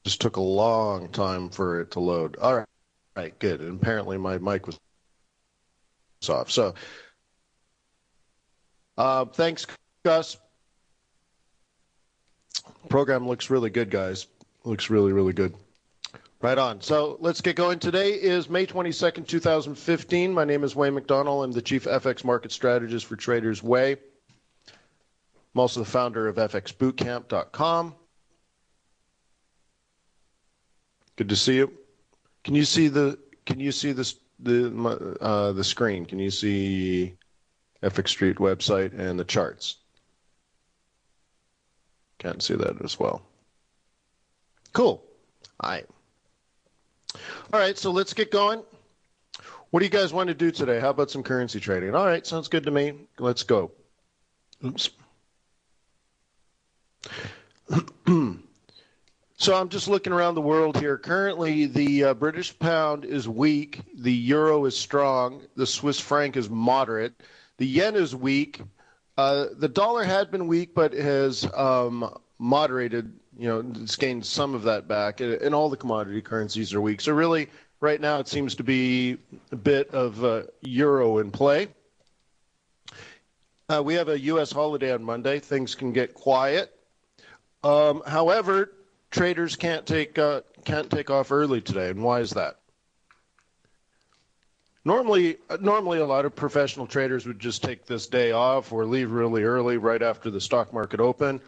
Just took a long time for it to load. All right, good. And apparently my mic was off. So, thanks, Gus. Program looks really good, guys. Looks really, really good. Right on. So let's get going. Today is May 22nd, 2015. My name is Wayne McDonell. I'm the Chief FX Market Strategist for Traders Way. I'm also the founder of FXBootcamp.com. Good to see you. Can you see the screen? Can you see FX Street website and the charts? Can't see that as well. Cool. All right, so let's get going. What do you guys want to do today? How about some currency trading? All right, sounds good to me. Let's go. Oops. So I'm just looking around the world here. Currently, the British pound is weak. The euro is strong. The Swiss franc is moderate. The yen is weak. The dollar had been weak, but has moderated. You know, it's gained some of that back. And all the commodity currencies are weak. So really, right now, it seems to be a bit of euro in play. We have a U.S. holiday on Monday. Things can get quiet. However, traders can't take off early today, and why is that? Normally, a lot of professional traders would just take this day off or leave really early, right after the stock market open,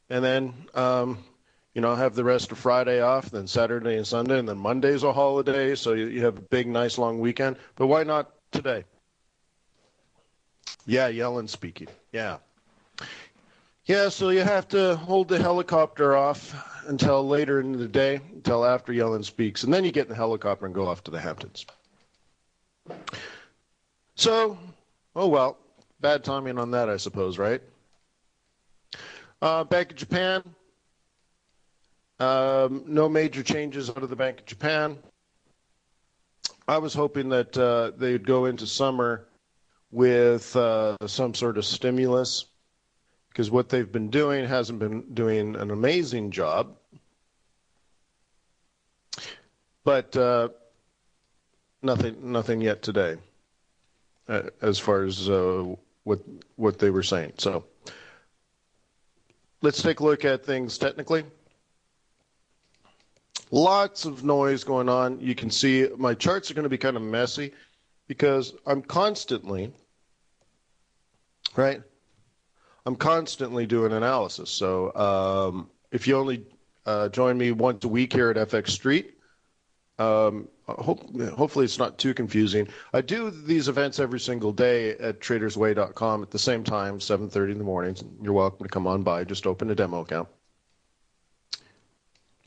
and then have the rest of Friday off, then Saturday and Sunday, and then Monday's a holiday, so you have a big, nice, long weekend. But why not today? Yeah, Yellen speaking. Yeah. Yeah, so you have to hold the helicopter off until later in the day, until after Yellen speaks, and then you get in the helicopter and go off to the Hamptons. So, oh well, bad timing on that, I suppose, right? Bank of Japan, no major changes out of the Bank of Japan. I was hoping that they'd go into summer with some sort of stimulus, because what they've been doing hasn't been doing an amazing job. But nothing yet today, as far as what they were saying. So let's take a look at things technically. Lots of noise going on. You can see my charts are going to be kind of messy because I'm constantly doing analysis. So if you only join me once a week here at FX Street, hopefully it's not too confusing. I do these events every single day at tradersway.com at the same time, 7:30 in the morning. You're welcome to come on by. Just open a demo account.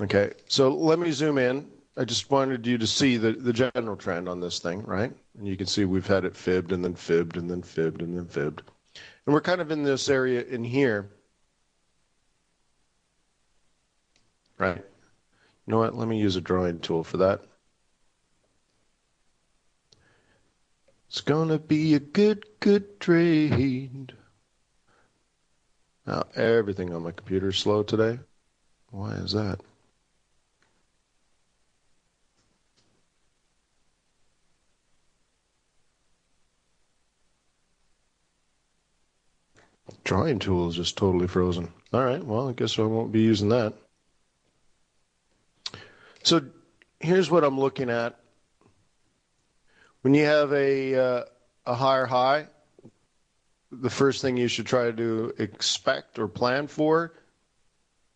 Okay, so let me zoom in. I just wanted you to see the general trend on this thing, right? And you can see we've had it fibbed and then fibbed and then fibbed and then fibbed. And we're kind of in this area in here. Right. You know what? Let me use a drawing tool for that. It's gonna be a good trade. Now, everything on my computer is slow today. Why is that? Drawing tool is just totally frozen. All right, well, I guess I won't be using that. So here's what I'm looking at. When you have a higher high, the first thing you should try to expect or plan for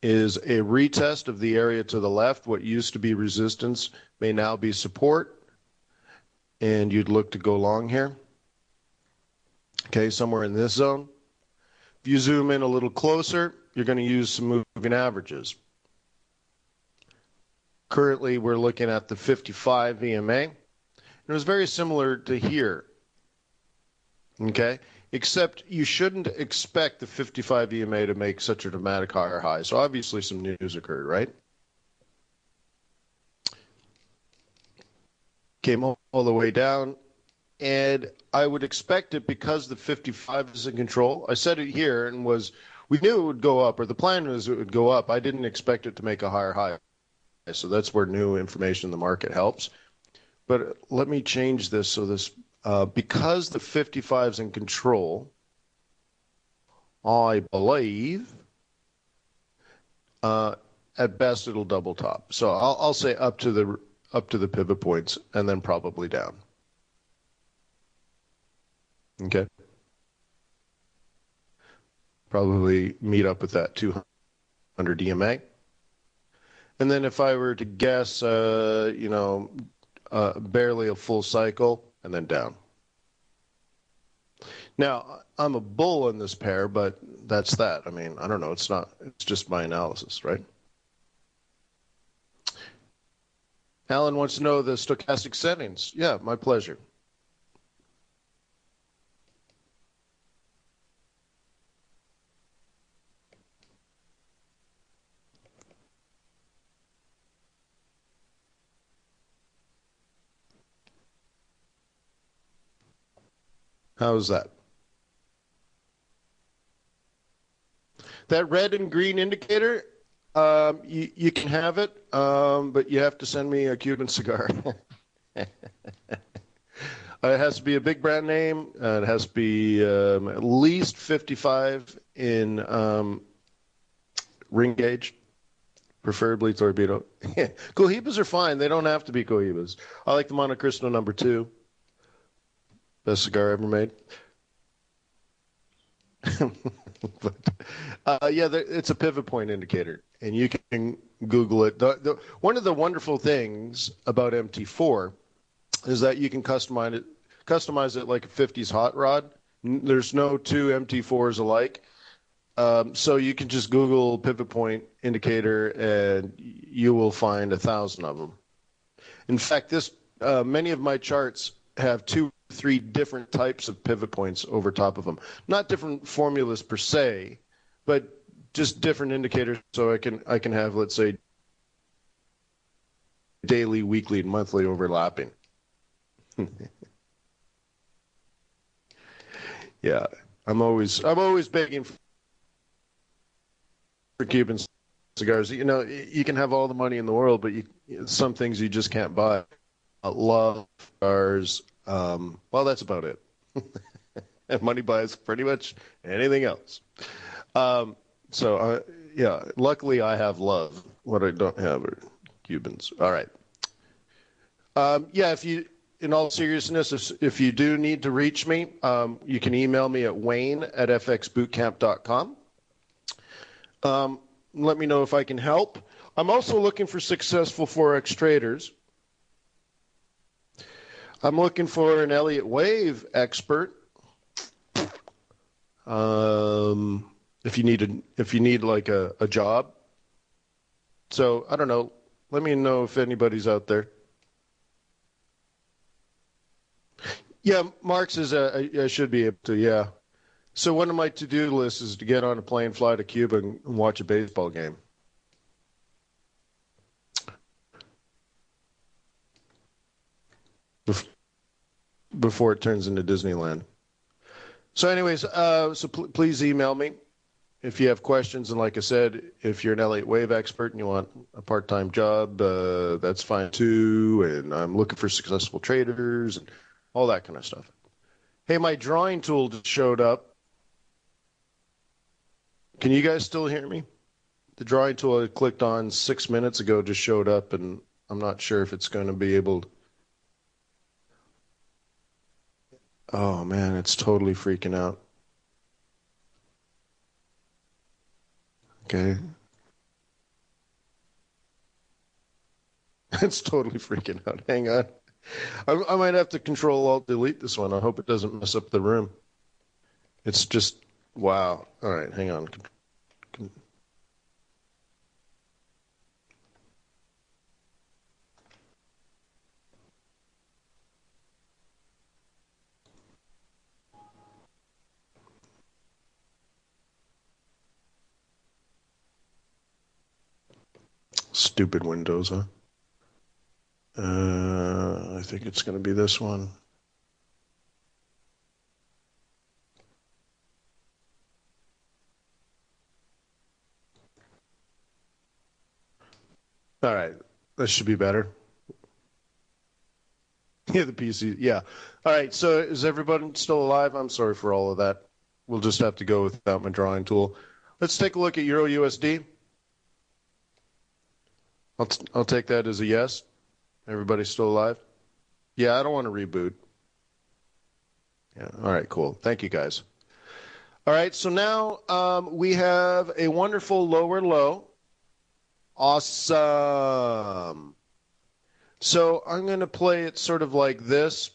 is a retest of the area to the left. What used to be resistance may now be support, and you'd look to go long here. Okay, somewhere in this zone. If you zoom in a little closer, you're going to use some moving averages. Currently, we're looking at the 55 EMA. And it was very similar to here. Okay? Except you shouldn't expect the 55 EMA to make such a dramatic higher high. So obviously some news occurred, right? Came all the way down. And I would expect it because the 55 is in control. I said it here and we knew it would go up, or the plan was it would go up. I didn't expect it to make a higher high So that's where new information in the market helps. But let me change this so this, because the 55 is in control, I believe uh, at best it'll double top. So I'll say up to the pivot points and then probably down. Okay. Probably meet up with that 200 DMA. And then if I were to guess, barely a full cycle and then down. Now, I'm a bull in this pair, but that's that. I mean, I don't know. It's just my analysis, right? Alan wants to know the stochastic settings. Yeah, my pleasure. How's that? That red and green indicator, you can have it, but you have to send me a Cuban cigar. It has to be a big brand name. It has to be at least 55 in ring gauge, preferably torpedo. Cohibas are fine. They don't have to be Cohibas. I like the Monte Cristo #2. Best cigar ever made. But yeah, it's a pivot point indicator, and you can Google it. One of the wonderful things about MT4 is that you can customize it like a 50s hot rod. There's no two MT4s alike. So you can just Google pivot point indicator and you will find 1,000 of them. In fact, many of my charts have 2 or 3 different types of pivot points over top of them. Not different formulas per se, but just different indicators. So I can have, let's say, daily, weekly, and monthly overlapping. Yeah, I'm always begging for Cuban cigars. You know, you can have all the money in the world, but some things you just can't buy. Love cigars. Well, that's about it. And money buys pretty much anything else. Yeah, luckily I have love. What I don't have are Cubans. All right. Yeah, in all seriousness, if you do need to reach me, you can email me at wayne@fxbootcamp.com. Let me know if I can help. I'm also looking for successful Forex traders. I'm looking for an Elliott Wave expert. If you need like a job. So I don't know. Let me know if anybody's out there. Yeah, Mark says I should be able to. Yeah. So one of my to-do lists is to get on a plane, fly to Cuba, and watch a baseball game. Before it turns into Disneyland. So anyways, please email me if you have questions. And like I said, if you're an Elliott Wave expert and you want a part-time job, that's fine too. And I'm looking for successful traders and all that kind of stuff. Hey, my drawing tool just showed up. Can you guys still hear me? The drawing tool I clicked on 6 minutes ago just showed up, and I'm not sure if it's going to be able to. Oh man, it's totally freaking out. Okay. It's totally freaking out. Hang on. I might have to Control Alt Delete this one. I hope it doesn't mess up the room. It's just wow. All right, hang on. Stupid Windows, huh? I think it's going to be this one. All right. That should be better. Yeah, the PC. Yeah. All right. So is everybody still alive? I'm sorry for all of that. We'll just have to go without my drawing tool. Let's take a look at Euro USD. I'll take that as a yes. Everybody's still alive? Yeah, I don't want to reboot. Yeah. All right, cool. Thank you, guys. All right, so now we have a wonderful lower low. Awesome. So I'm going to play it sort of like this.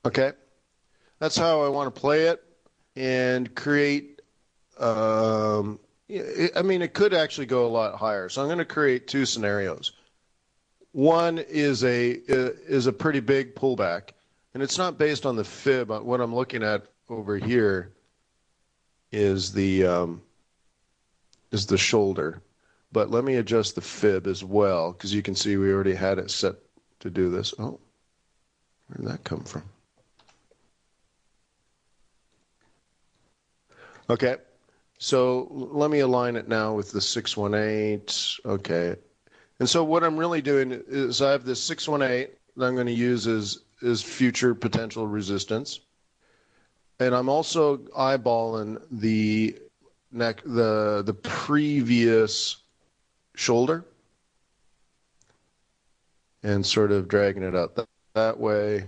Okay. That's how I want to play it and create. I mean, it could actually go a lot higher. So I'm going to create two scenarios. One is a pretty big pullback, and it's not based on the fib. What I'm looking at over here is the shoulder. But let me adjust the fib as well, because you can see we already had it set to do this. Oh, where did that come from? Okay, so let me align it now with the 618. Okay, and so what I'm really doing is I have this 618 that I'm going to use as future potential resistance, and I'm also eyeballing the previous shoulder and sort of dragging it out that way.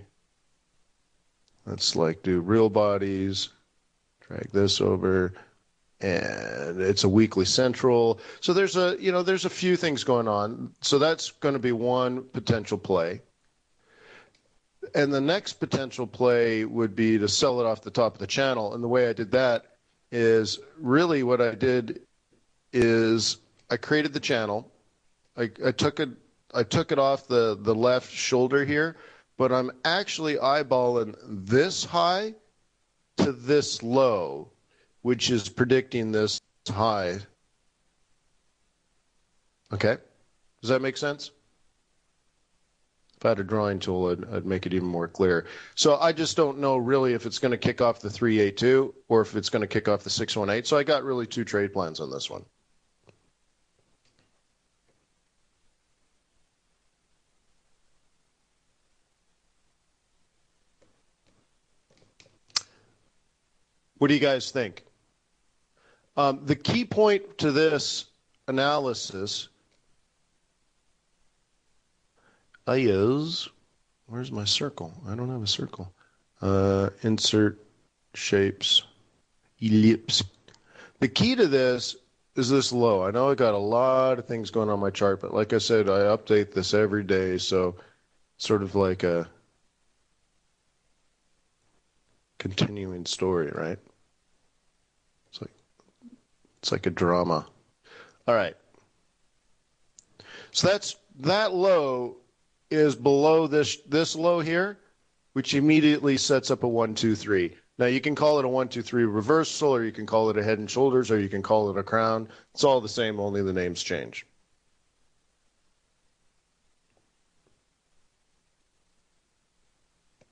Let's like do real bodies, drag this over, and it's a weekly central. So there's a few things going on. So that's going to be one potential play. And the next potential play would be to sell it off the top of the channel. And the way I did that is really what I did is I created the channel. I took it off the left shoulder here, but I'm actually eyeballing this high to this low, which is predicting this high. Okay? Does that make sense? If I had a drawing tool, I'd make it even more clear. So I just don't know really if it's going to kick off the 382 or if it's going to kick off the 618. So I got really two trade plans on this one. What do you guys think? The key point to this analysis is, where's my circle? I don't have a circle. Insert shapes, ellipse. The key to this is this low. I know I got a lot of things going on my chart, but like I said, I update this every day, so sort of like a continuing story, right? It's like a drama. All right. So that low is below this low here, which immediately sets up a 1, 2, 3. Now you can call it a 1, 2, 3 reversal, or you can call it a head and shoulders, or you can call it a crown. It's all the same, only the names change.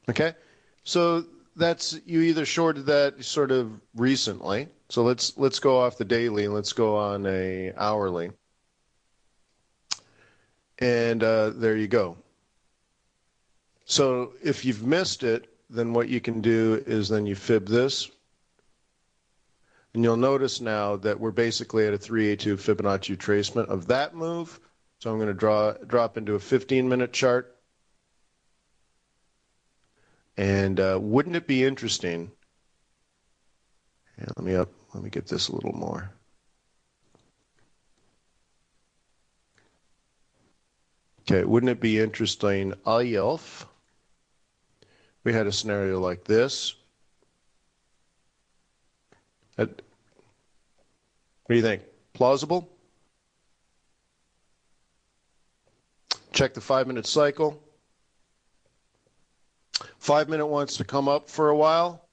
Okay, so that's you either shorted that sort of recently. So let's go off the daily and let's go on a hourly. And there you go. So if you've missed it, then what you can do is then you fib this. And you'll notice now that we're basically at a 382 Fibonacci retracement of that move. So I'm going to drop into a 15-minute chart. And wouldn't it be interesting? Yeah, let me get this a little more. Okay, wouldn't it be interesting if we had a scenario like this? What do you think? Plausible? Check the 5-minute cycle. 5-minute wants to come up for a while,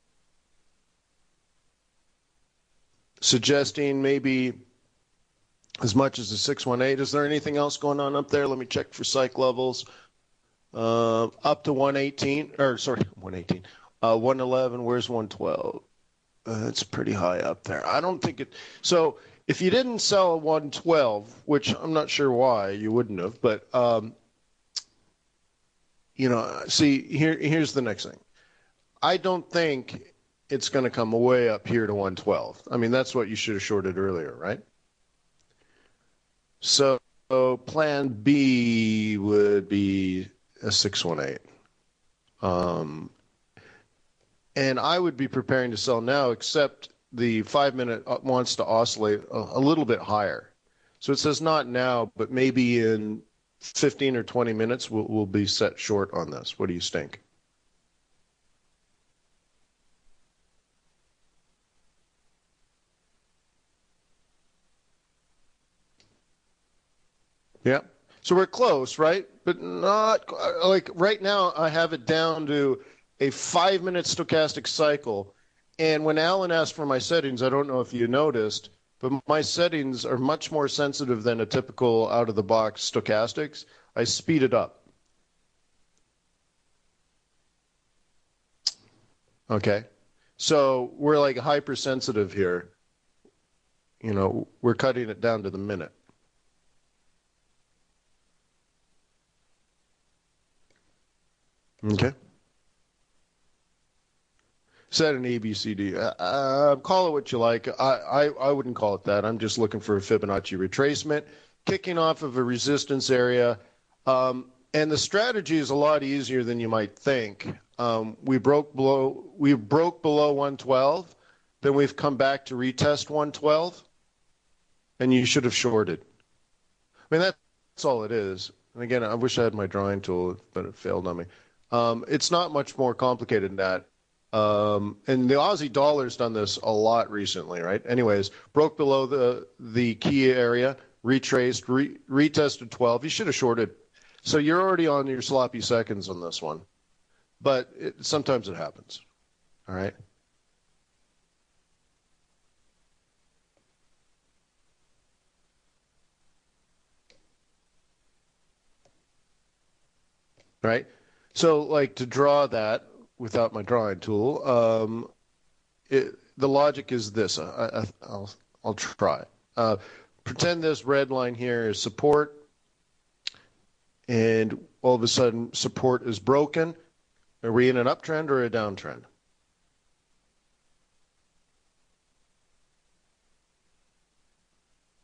suggesting maybe as much as a 618. Is there anything else going on up there? Let me check for psych levels. Up to 118, or sorry, 118. 111, where's 112? It's pretty high up there. I don't think it. So if you didn't sell at 112, which I'm not sure why you wouldn't have, but see, here's the next thing. I don't think it's going to come way up here to 112. I mean, that's what you should have shorted earlier, right? So plan B would be a 618. Um, and I would be preparing to sell now, except the 5 minute wants to oscillate a little bit higher. So it says not now, but maybe in 15 or 20 minutes, we'll be set short on this. What do you think? Yeah. So we're close, right? But not like right now, I have it down to a 5 minute stochastic cycle. And when Alan asked for my settings, I don't know if you noticed, but my settings are much more sensitive than a typical out of the box stochastics. I speed it up. Okay. So we're like hypersensitive here. We're cutting it down to the minute. Okay. Set an ABCD. Call it what you like. I wouldn't call it that. I'm just looking for a Fibonacci retracement, kicking off of a resistance area. And the strategy is a lot easier than you might think. We broke below 112, then we've come back to retest 112, and you should have shorted. I mean, that's all it is. And again, I wish I had my drawing tool, but it failed on me. It's not much more complicated than that. And the Aussie dollar's done this a lot recently, right? Anyways, broke below the key area, retraced, retested 12. You should have shorted. So you're already on your sloppy seconds on this one. But sometimes it happens. All right. Right. So like to draw that without my drawing tool, the logic is this. I'll try. Pretend this red line here is support, and all of a sudden support is broken. Are we in an uptrend or a downtrend?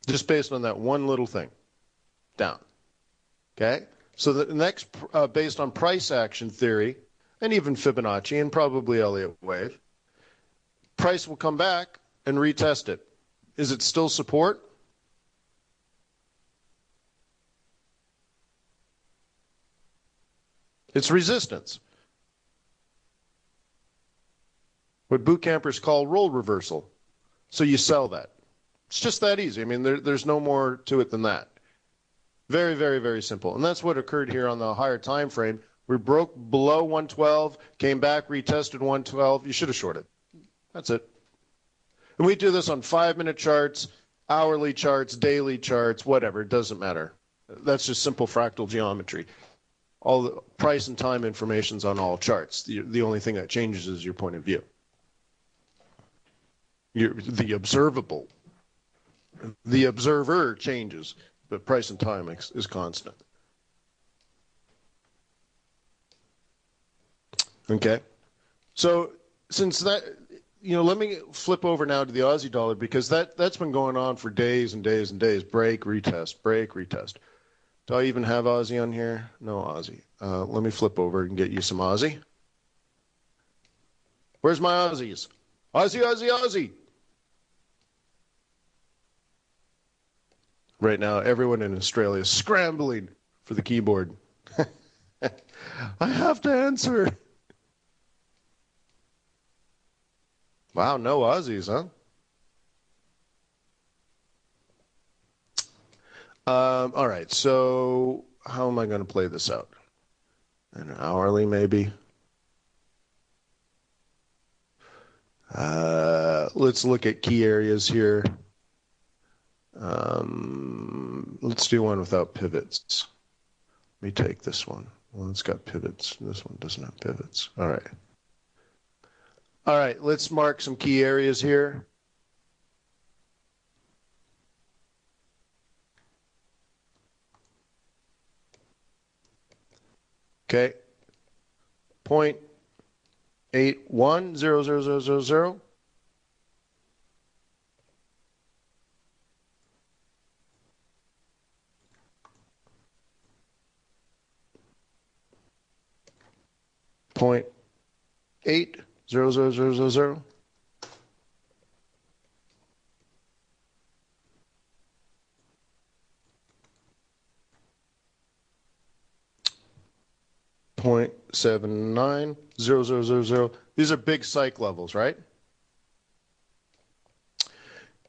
Just based on that one little thing, down. Okay. So the next, based on price action theory, and even Fibonacci and probably Elliott wave, price will come back and retest it. Is it still support? It's resistance. What boot campers call roll reversal. So you sell that. It's just that easy. I mean, there's no more to it than that. Very, very, very simple. And that's what occurred here on the higher time frame. We broke below 112, came back, retested 112. You should have shorted. That's it. And we do this on 5 minute charts, hourly charts, daily charts, whatever. It doesn't matter. That's just simple fractal geometry. All the price and time information's on all charts. The only thing that changes is your point of view. The observable. The observer changes, but price and time is constant. Okay. So since that, let me flip over now to the Aussie dollar because that's been going on for days and days and days. Break, retest, break, retest. Do I even have Aussie on here? No Aussie. Let me flip over and get you some Aussie. Where's my Aussies? Aussie, Aussie, Aussie. Right now, everyone in Australia is scrambling for the keyboard. I have to answer. Wow, no Aussies, huh? All right, so how am I going to play this out? An hourly, maybe? Let's look at key areas here. Let's do one without pivots. Let me take this one. Well, it's got pivots. This one doesn't have pivots. All right. All right, let's mark some key areas here. Okay. 0.810000. Point 0.80000. Point 0.790000. These are big psych levels, right?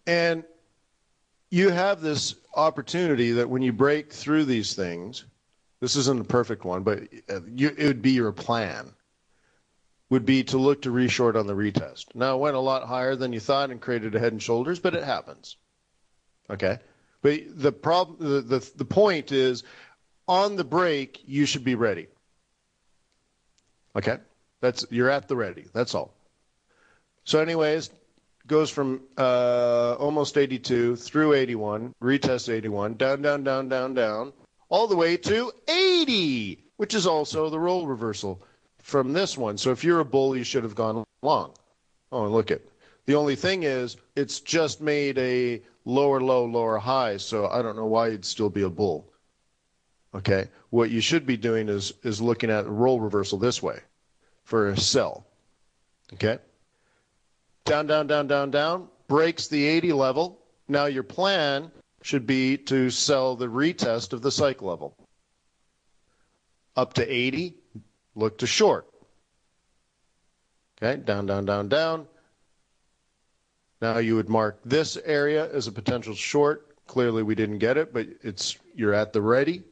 And you have this opportunity that when you break through these things, this isn't a perfect one, but it would be your plan, would be to look to reshort on the retest. Now, it went a lot higher than you thought and created a head and shoulders, but it happens. Okay? But the problem, the point is, on the break, you should be ready. Okay? You're at the ready. That's all. So anyways, goes from almost 82 through 81, retest 81, down, down, down, down, down, all the way to 80, which is also the role reversal from this one. So if you're a bull, you should have gone long. Oh, and look at. The only thing is, it's just made a lower low, lower high, so I don't know why you'd still be a bull. Okay? What you should be doing is looking at the role reversal this way for a sell. Okay? Down, down, down, down, down, breaks the 80 level. Now your plan should be to sell the retest of the psych level. Up to 80, look to short. Okay, down, down, down, down. Now you would mark this area as a potential short. Clearly we didn't get it, but you're at the ready.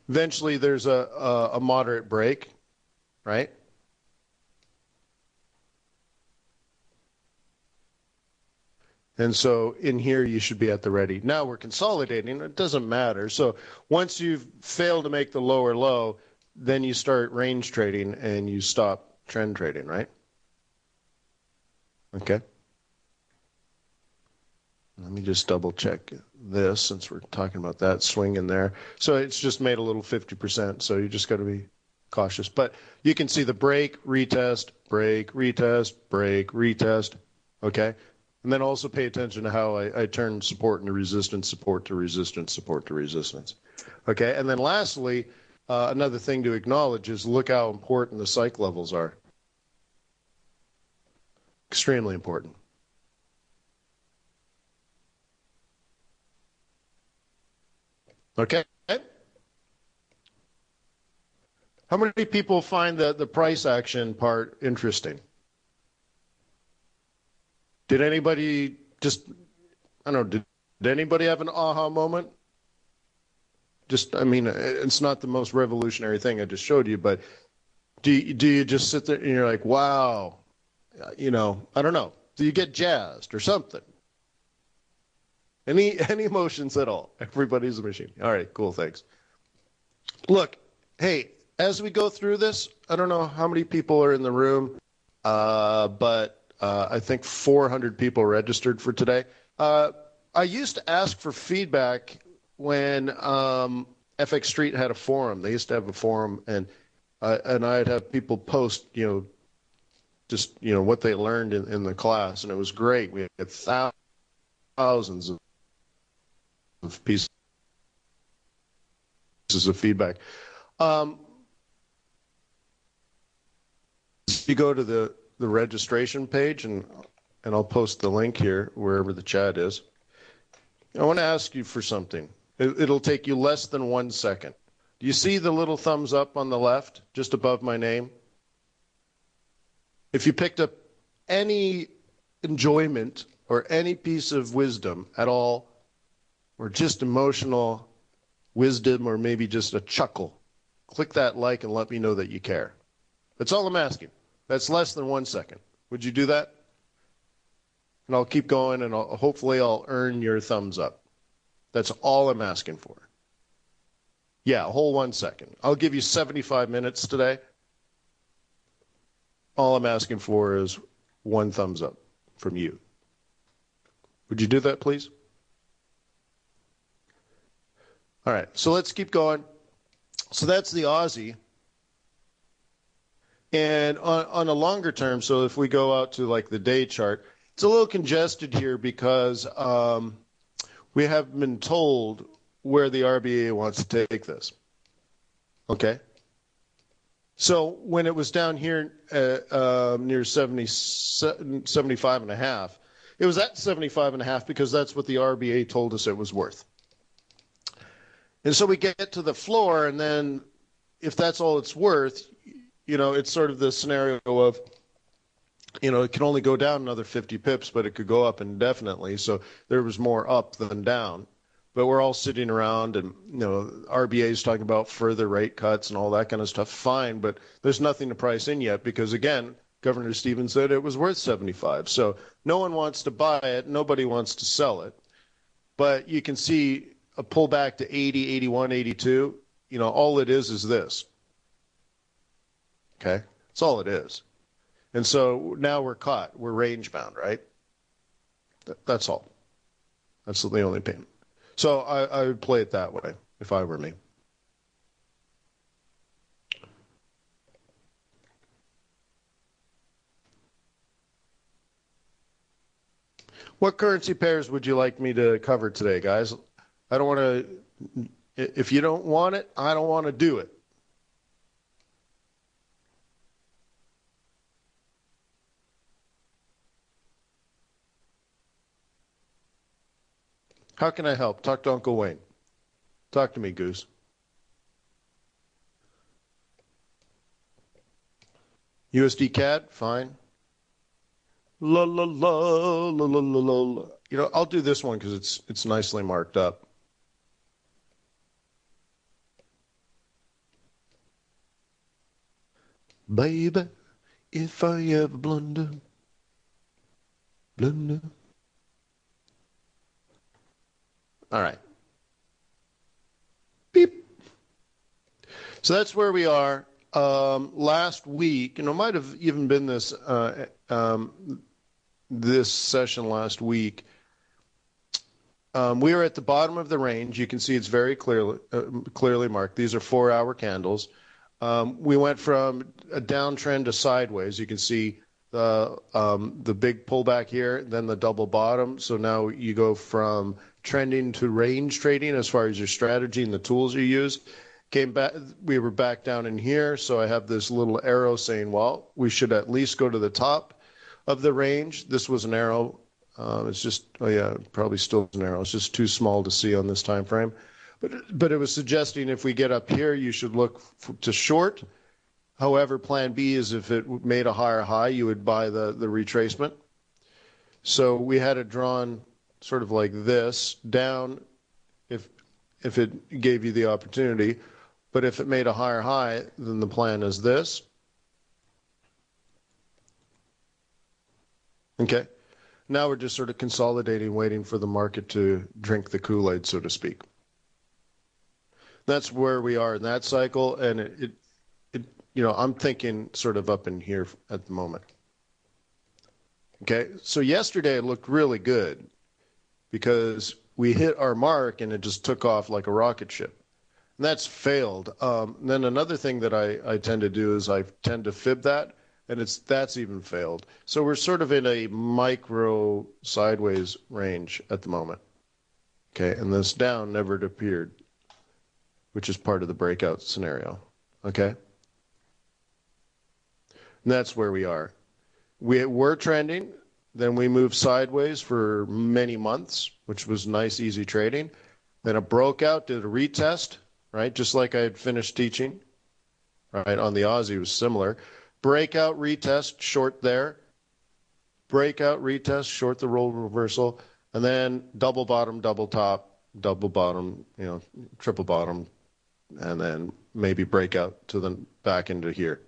Eventually there's a moderate break, right? And so in here, you should be at the ready. Now we're consolidating. It doesn't matter. So once you've failed to make the lower low, then you start range trading and you stop trend trading, right? Okay. Let me just double check this since we're talking about that swing in there. So it's just made a little 50%. So you just got to be cautious. But you can see the break, retest, break, retest, break, retest. Okay. And then also pay attention to how I turn support into resistance, support to resistance, support to resistance. Okay, and then lastly, another thing to acknowledge is look how important the psych levels are. Extremely important. Okay. How many people find the price action part interesting? Did anybody just, I don't know, did anybody have an aha moment? I mean, it's not the most revolutionary thing I just showed you, but do you just sit there and you're like, wow, I don't know. Do you get jazzed or something? Any emotions at all? Everybody's a machine. All right, cool, thanks. Look, hey, as we go through this, I don't know how many people are in the room, but I think 400 people registered for today. I used to ask for feedback when FX Street had a forum. They used to have a forum, and I'd have people post, just what they learned in the class, and it was great. We had thousands of pieces of feedback. You go to the registration page, and I'll post the link here wherever the chat is. I want to ask you for something. It'll take you less than 1 second. Do you see the little thumbs up on the left, just above my name? If you picked up any enjoyment or any piece of wisdom at all, or just emotional wisdom, or maybe just a chuckle, click that like and let me know that you care. That's all I'm asking. That's less than 1 second. Would you do that? And I'll keep going, and hopefully I'll earn your thumbs up. That's all I'm asking for. Yeah, a whole 1 second. I'll give you 75 minutes today. All I'm asking for is one thumbs up from you. Would you do that, please? All right, so let's keep going. So that's the Aussie. And on a longer term, so if we go out to like the day chart, it's a little congested here because we have been told where the RBA wants to take this. Okay? So when it was down here near 75 and a half, it was at 75 and a half because that's what the RBA told us it was worth. And so we get to the floor, and then if that's all it's worth, it's sort of the scenario of, it can only go down another 50 pips, but it could go up indefinitely. So there was more up than down. But we're all sitting around and, RBA is talking about further rate cuts and all that kind of stuff. Fine, but there's nothing to price in yet because, again, Governor Stevens said it was worth 75. So no one wants to buy it. Nobody wants to sell it. But you can see a pullback to 80, 81, 82. All it is this. Okay? That's all it is. And so now we're caught. We're range bound, right? That's all. That's the only pain. So I would play it that way if I were me. What currency pairs would you like me to cover today, guys? I don't want to, if you don't want it, I don't want to do it. How can I help? Talk to Uncle Wayne. Talk to me, Goose. USD CAD, fine. La la la la la la la. I'll do this one because it's nicely marked up. Baby, if I ever blunder. All right. Beep. So that's where we are. Last week, might have even been this this session last week. We are at the bottom of the range. You can see it's very clearly marked. These are 4-hour candles. We went from a downtrend to sideways. You can see the big pullback here, then the double bottom. So now you go from trending to range trading as far as your strategy and the tools you use. Came back, we were back down in here. So I have this little arrow saying, well, we should at least go to the top of the range. This was an arrow. It's just, oh yeah, probably still an arrow. It's just too small to see on this time frame. But it was suggesting if we get up here, you should look to short. However, plan B is if it made a higher high, you would buy the retracement. So we had it drawn sort of like this, down if it gave you the opportunity. But if it made a higher high, then the plan is this. Okay. Now we're just sort of consolidating, waiting for the market to drink the Kool-Aid, so to speak. That's where we are in that cycle, and I'm thinking sort of up in here at the moment. Okay, so yesterday it looked really good because we hit our mark and it just took off like a rocket ship. And that's failed. Then another thing that I tend to do is I tend to fib that, and that's even failed. So we're sort of in a micro sideways range at the moment. Okay, and this down never appeared, which is part of the breakout scenario. Okay? And that's where we are. We were trending, then we moved sideways for many months, which was nice, easy trading. Then it broke out, did a retest, right? Just like I had finished teaching, right? On the Aussie, it was similar. Breakout, retest, short there. Breakout, retest, short the roll reversal. And then double bottom, double top, double bottom, triple bottom, and then maybe breakout to the back into here.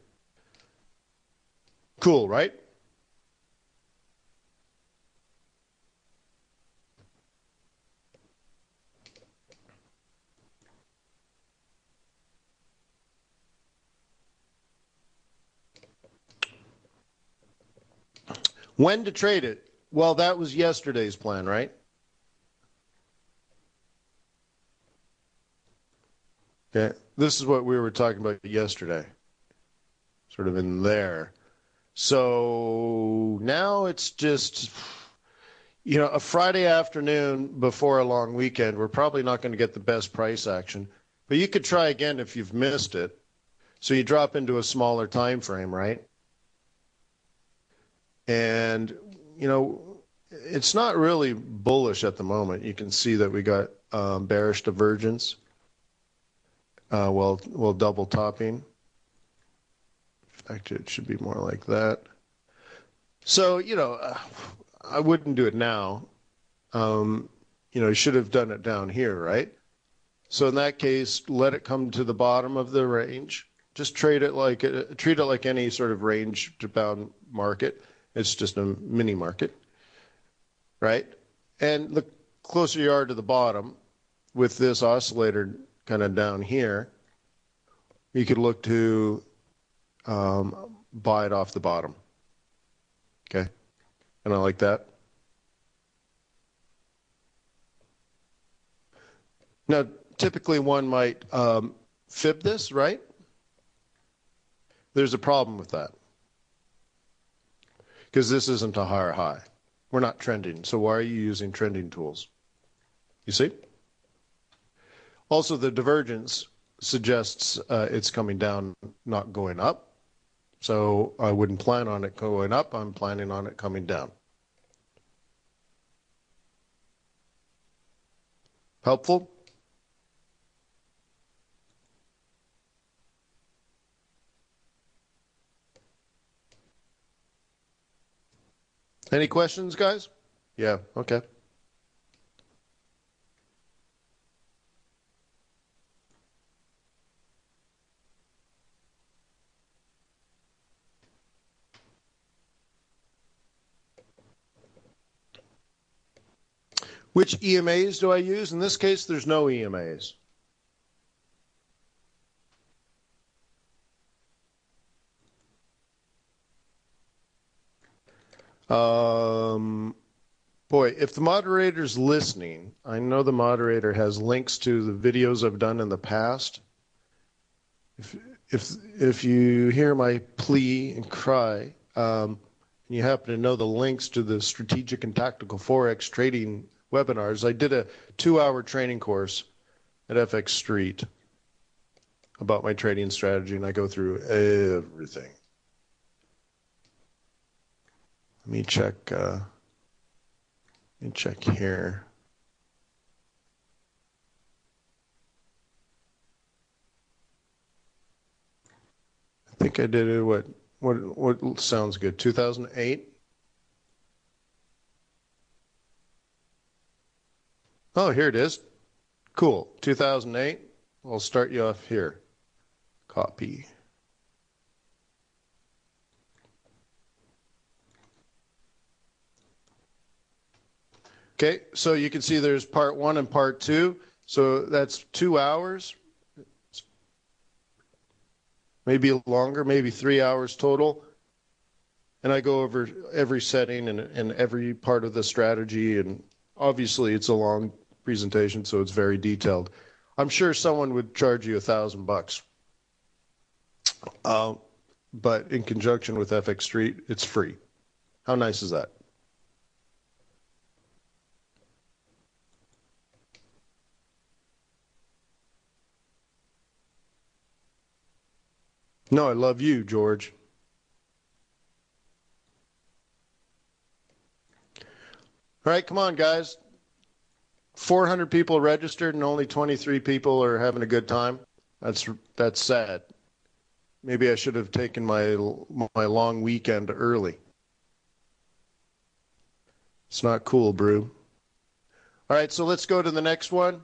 Cool, right? When to trade it? Well, that was yesterday's plan, right? Okay. This is what we were talking about yesterday, sort of in there. So now it's just, a Friday afternoon before a long weekend. We're probably not going to get the best price action, but you could try again if you've missed it. So you drop into a smaller time frame, right? And, it's not really bullish at the moment. You can see that we got bearish divergence. Well, double topping. In fact, it should be more like that. So, I wouldn't do it now. You should have done it down here, right? So in that case, let it come to the bottom of the range. Just treat it like any sort of range-bound market. It's just a mini market, right? And the closer you are to the bottom, with this oscillator kind of down here, you could look to buy it off the bottom. Okay, and I like that. Now, typically one might fib this, right? There's a problem with that because this isn't a higher high. We're not trending, so why are you using trending tools? You see? Also, the divergence suggests it's coming down, not going up. So I wouldn't plan on it going up. I'm planning on it coming down. Helpful? Any questions, guys? Yeah, okay. Which EMAs do I use? In this case, there's no EMAs. Boy, if the moderator's listening, I know the moderator has links to the videos I've done in the past. If you hear my plea and cry, and you happen to know the links to the strategic and tactical Forex trading webinars, I did a 2-hour training course at FX Street about my trading strategy, and I go through everything. Let me check here. I think I did it. What sounds good? 2008. Oh, here it is. Cool. 2008. I'll start you off here. Copy. Okay, so you can see there's part 1 and part 2. So that's 2 hours. Maybe longer, maybe 3 hours total. And I go over every setting and every part of the strategy. And obviously it's a long presentation, so it's very detailed. I'm sure someone would charge you $1,000. But in conjunction with FX Street, it's free. How nice is that? No, I love you, George. All right, come on, guys. 400 people registered and only 23 people are having a good time. That's sad. Maybe I should have taken my long weekend early. It's not cool, Brew. All right, so let's go to the next one.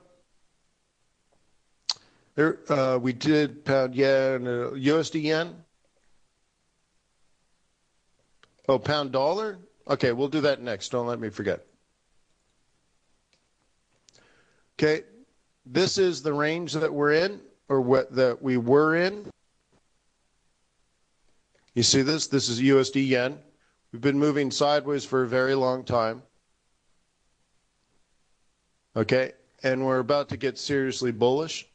There, we did pound yen, USD yen. Oh, pound dollar? Okay, we'll do that next. Don't let me forget. Okay, this is the range that we're in, or that we were in. You see this? This is USD yen. We've been moving sideways for a very long time. Okay, and we're about to get seriously bullish.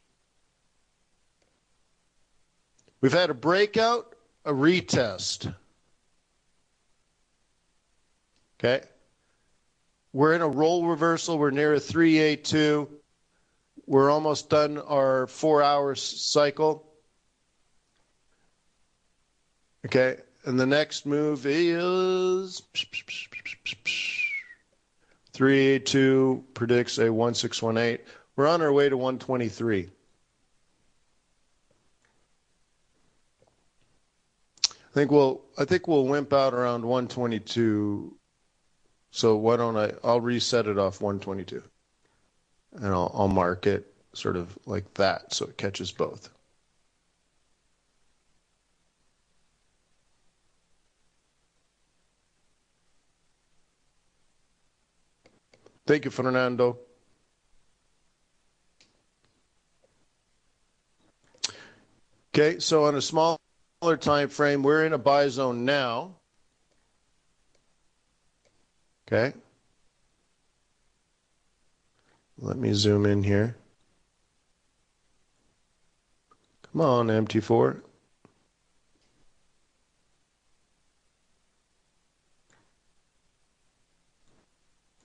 We've had a breakout, a retest. Okay, we're in a roll reversal. We're near a 382. We're almost done our 4-hour cycle. Okay, and the next move is 382 predicts a 1618. We're on our way to 123. I think we'll wimp out around 122. So why don't I'll reset it off 122. And I'll mark it sort of like that so it catches both. Thank you, Fernando. Okay, so on a smaller time frame, we're in a buy zone now. Okay. Let me zoom in here. Come on, MT4.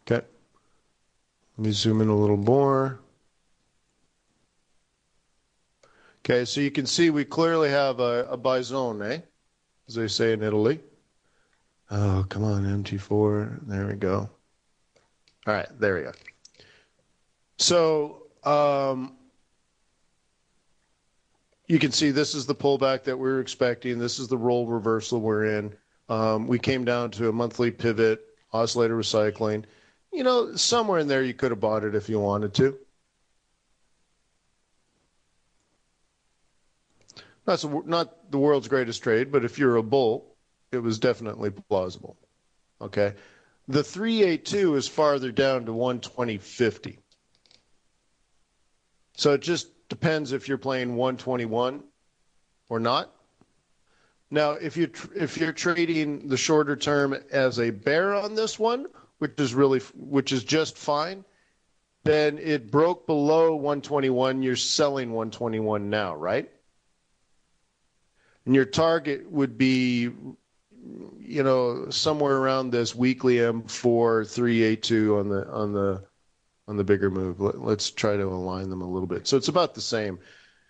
Okay. Let me zoom in a little more. Okay, so you can see we clearly have a buy zone, eh? As they say in Italy. Oh, come on, MT4. There we go. All right, there we go. So you can see this is the pullback that we're expecting. This is the roll reversal we're in. We came down to a monthly pivot, oscillator recycling. You know, somewhere in there you could have bought it if you wanted to. That's not the world's greatest trade, but if you're a bull, it was definitely plausible. Okay. The 382 is farther down to 120.50. So it just depends if you're playing 121 or not. Now, if you're trading the shorter term as a bear on this one, which is just fine, then it broke below 121. You're selling 121 now, right? And your target would be, you know, somewhere around this weekly M4 382 on the bigger move. Let's try to align them a little bit. So it's about the same.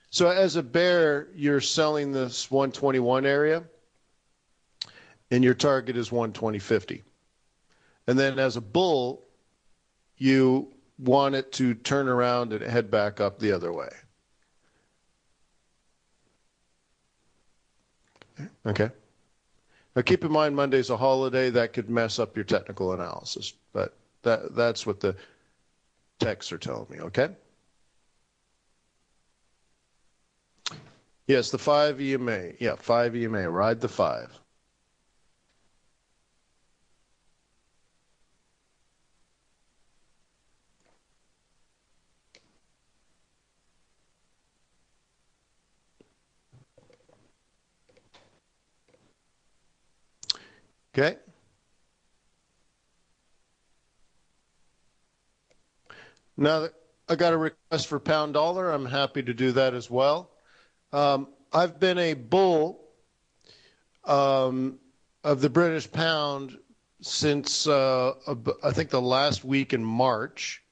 So as a bear, you're selling this 121 area, and your target is 120.50. And then as a bull, you want it to turn around and head back up the other way. Okay. Now keep in mind Monday's a holiday. That could mess up your technical analysis, but that's what the texts are telling me, okay? Yes, the 5 EMA. Yeah, 5 EMA. Ride the 5. Okay. Now that I got a request for pound dollar, I'm happy to do that as well. I've been a bull of the British pound since I think the last week in March.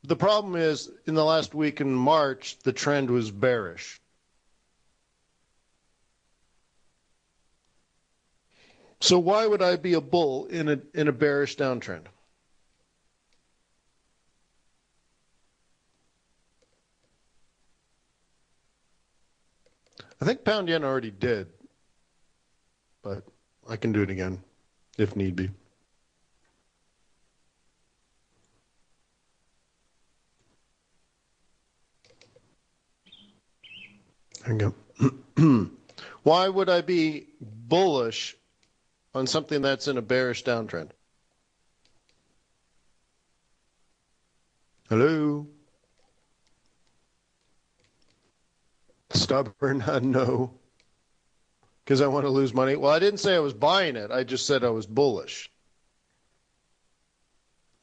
The problem is, in the last week in March, the trend was bearish. So why would I be a bull in a bearish downtrend? I think pound yen already did, but I can do it again if need be. There you go. Why would I be bullish on something that's in a bearish downtrend? Hello? Stubborn, no. because I want to lose money. Well, I didn't say I was buying it. I just said I was bullish.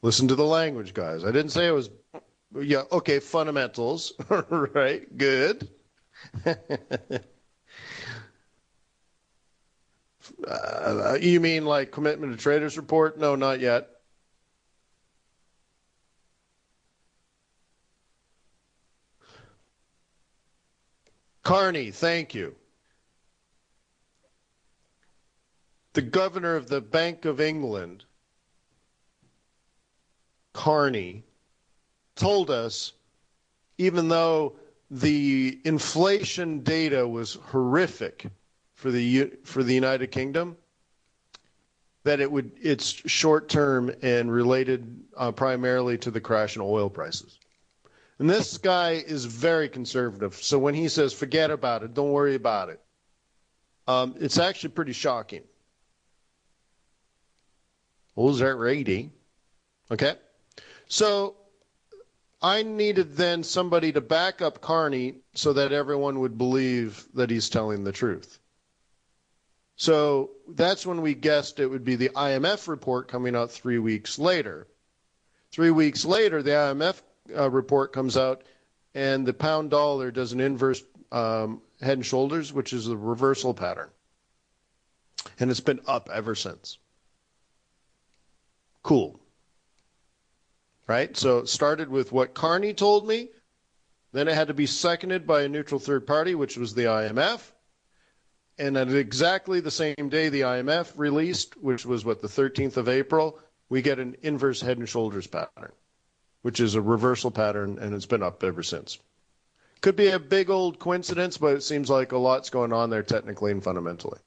Listen to the language, guys. I didn't say I was, yeah, okay, fundamentals. Right, good. You mean like commitment to traders report? No, not yet. Carney, thank you. The governor of the Bank of England, Carney, told us, even though the inflation data was horrific for the United Kingdom, that it's short term and related primarily to the crash in oil prices. And this guy is very conservative. So when he says, forget about it, don't worry about it, it's actually pretty shocking. What was that rating? Okay. So I needed then somebody to back up Carney so that everyone would believe that he's telling the truth. So that's when we guessed it would be the IMF report coming out 3 weeks later. 3 weeks later, the IMF report comes out, and the pound dollar does an inverse head and shoulders, which is a reversal pattern. And it's been up ever since. Cool. Right? So it started with what Carney told me. Then it had to be seconded by a neutral third party, which was the IMF. And at exactly the same day the IMF released, which was what, the 13th of April, we get an inverse head and shoulders pattern, which is a reversal pattern, and it's been up ever since. Could be a big old coincidence, but it seems like a lot's going on there technically and fundamentally.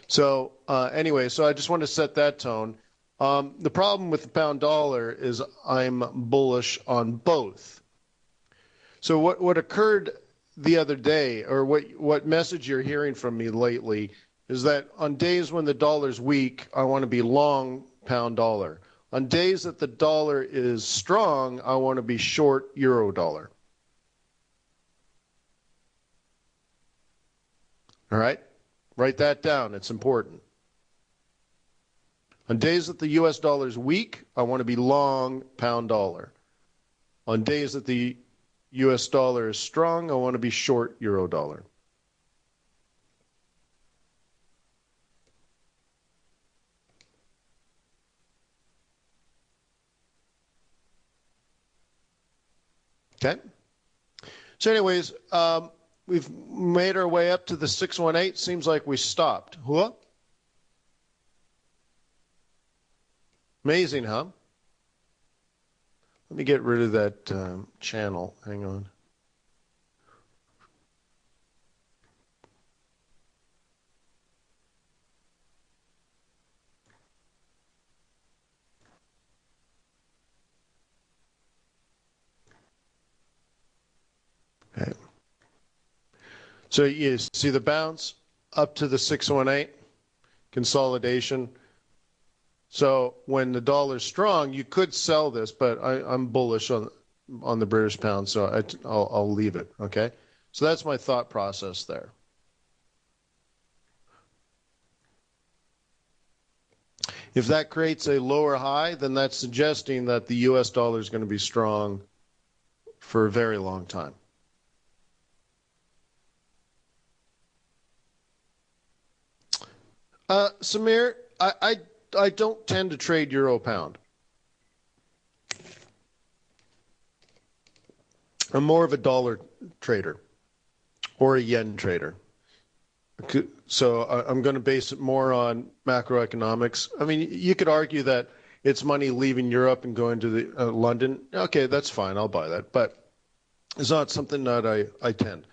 So anyway, so I just want to set that tone. The problem with the pound dollar is I'm bullish on both. So what occurred the other day, or what message you're hearing from me lately, is that on days when the dollar's weak, I want to be long pound dollar. On days that the dollar is strong, I want to be short euro dollar. All right? Write that down. It's important. On days that the US dollar is weak, I want to be long pound dollar. On days that the US dollar is strong, I want to be short euro dollar. Okay? So anyways, we've made our way up to the 618. Seems like we stopped. What? Amazing, huh? Let me get rid of that channel. Hang on. Okay. So you see the bounce up to the 618 consolidation. So when the dollar's strong, you could sell this, but I'm bullish on the British pound, so I'll leave it. Okay, so that's my thought process there. If that creates a lower high, then that's suggesting that the U.S. dollar is going to be strong for a very long time. Samir, I don't tend to trade euro pound. I'm more of a dollar trader or a yen trader. So I'm going to base it more on macroeconomics. I mean, you could argue that it's money leaving Europe and going to the London. Okay, that's fine. I'll buy that. But it's not something that I tend.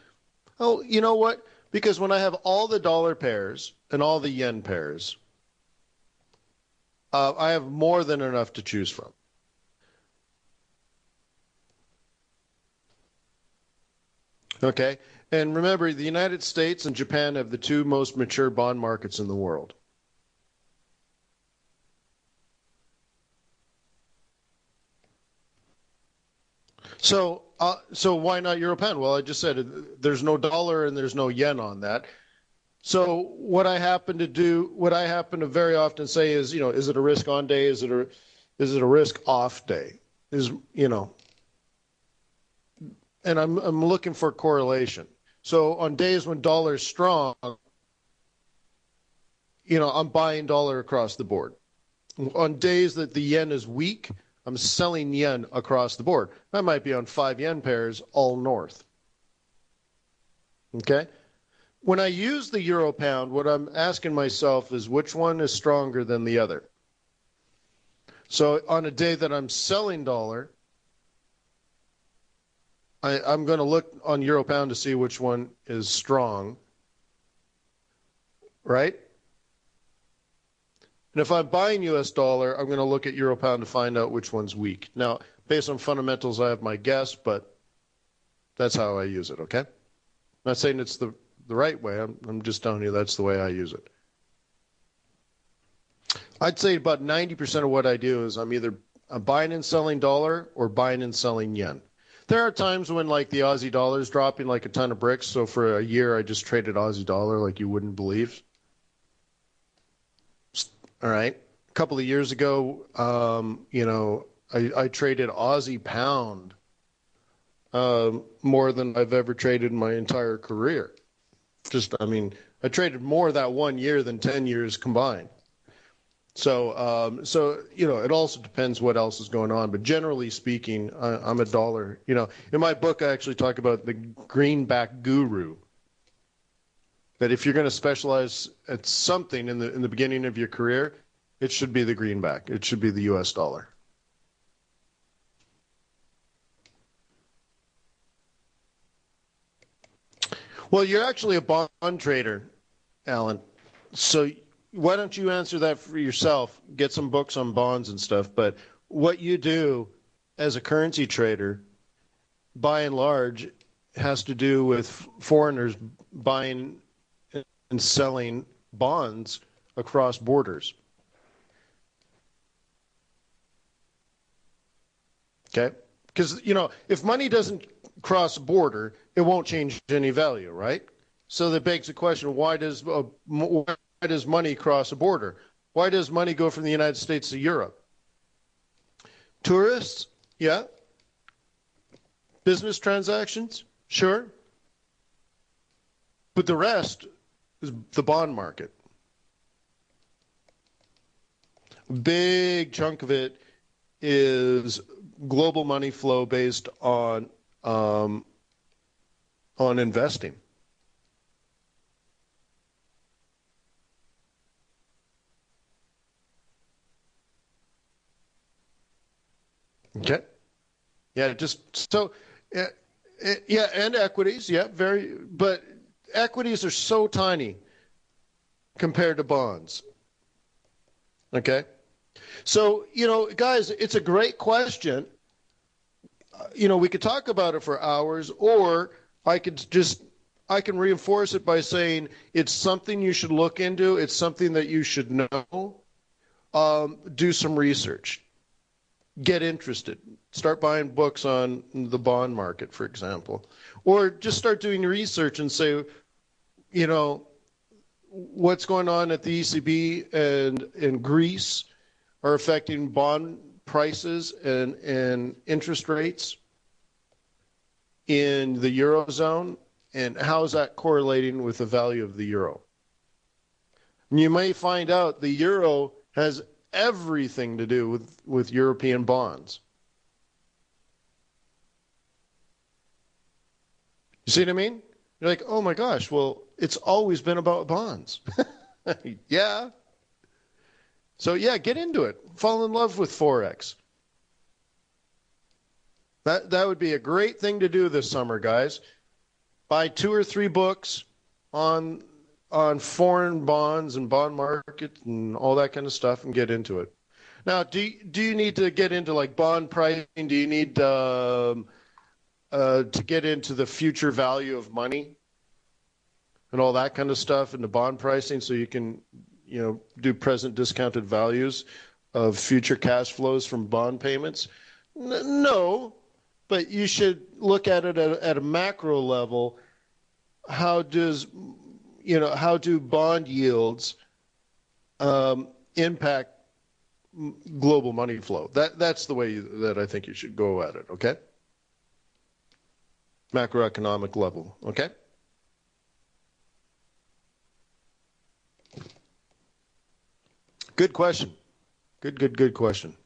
Oh, you know what? Because when I have all the dollar pairs and all the yen pairs, I have more than enough to choose from. Okay? And remember, the United States and Japan have the two most mature bond markets in the world. So why not euro pound? Well, I just said there's no dollar and there's no yen on that. So what I happen to do, what I happen to very often say is, is it a risk on day? Is it a risk off day? And I'm looking for correlation. So on days when dollar is strong, I'm buying dollar across the board. On days that the yen is weak, I'm selling yen across the board. That might be on 5 yen pairs all north. Okay? When I use the euro pound, what I'm asking myself is which one is stronger than the other? So on a day that I'm selling dollar, I'm going to look on euro pound to see which one is strong, right? And if I'm buying US dollar, I'm going to look at euro pound to find out which one's weak. Now, based on fundamentals, I have my guess, but that's how I use it, okay? I'm not saying it's the right way. I'm just telling you that's the way I use it. I'd say about 90% of what I do is I'm buying and selling dollar or buying and selling yen. There are times when like the Aussie dollar is dropping like a ton of bricks. So for a year, I just traded Aussie dollar like you wouldn't believe. All right. A couple of years ago, I traded Aussie pound more than I've ever traded in my entire career. I traded more that 1 year than 10 years combined. So it also depends what else is going on. But generally speaking, I'm a dollar. In my book, I actually talk about the greenback guru. That if you're going to specialize at something in the beginning of your career, it should be the greenback. It should be the U.S. dollar. Well, you're actually a bond trader, Alan. So why don't you answer that for yourself? Get some books on bonds and stuff. But what you do as a currency trader, by and large, has to do with foreigners buying and selling bonds across borders. Okay? Because, if money doesn't cross a border, it won't change any value, right? So that begs the question, why does money cross a border? Why does money go from the United States to Europe? Tourists? Yeah. Business transactions? Sure. But the rest is the bond market. A big chunk of it is global money flow based on investing. Okay. Yeah, just so yeah, and equities, yeah, but equities are so tiny compared to bonds. Okay? So, guys, it's a great question. We could talk about it for hours, or I can reinforce it by saying it's something you should look into. It's something that you should know. Do some research. Get interested. Start buying books on the bond market, for example. Or just start doing research and say, what's going on at the ECB and in Greece are affecting bond prices and interest rates in the Eurozone, and how is that correlating with the value of the euro? And you may find out the euro has everything to do with European bonds. You see what I mean? You're like, oh my gosh, well, it's always been about bonds. Yeah. So yeah, get into it. Fall in love with Forex. That would be a great thing to do this summer, guys. Buy 2 or 3 books on foreign bonds and bond market and all that kind of stuff and get into it. Now, do you need to get into like bond pricing? Do you need to get into the future value of money and all that kind of stuff into bond pricing so you can, do present discounted values of future cash flows from bond payments? No, but you should look at it at a macro level. How does how do bond yields impact global money flow? That's the way that I think you should go at it. Okay, macroeconomic level. Okay. Good question. Good question.